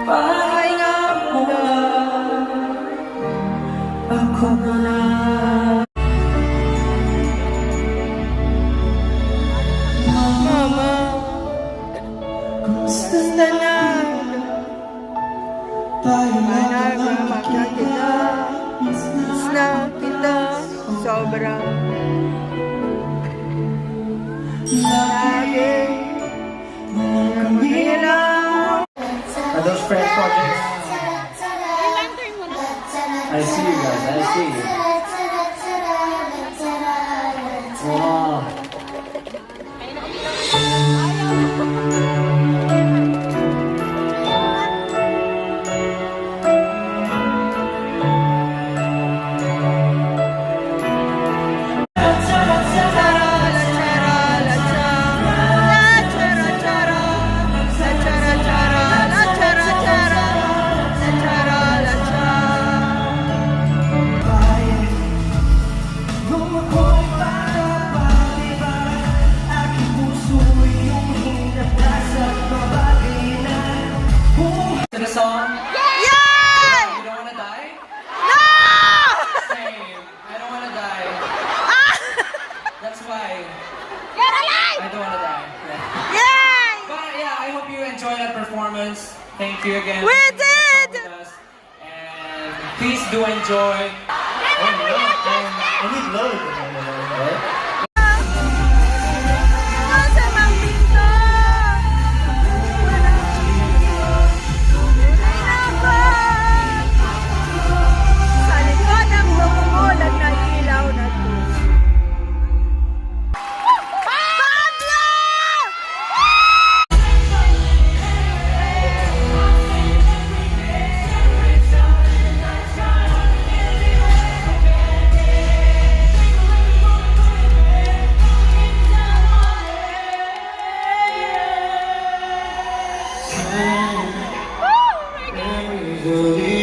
pahinga muna. Ako na. Mama, kumusta na? Panagama kita, miss na kita, sobra. Lagi, mahirap. Are those friend projects? I see you guys, I see you. Wow. To the song? Yay! You don't wanna die? No! Same. I don't wanna die. That's why Get alive! I don't wanna die. Yeah. Yay! But yeah, I hope you enjoyed that performance. Thank you again. We for being did! with us. And please do enjoy. I need load. Right? Masamang pinto! Hinapan! Sa likod ng lumumulag na ilaw na to. Pablo! Believe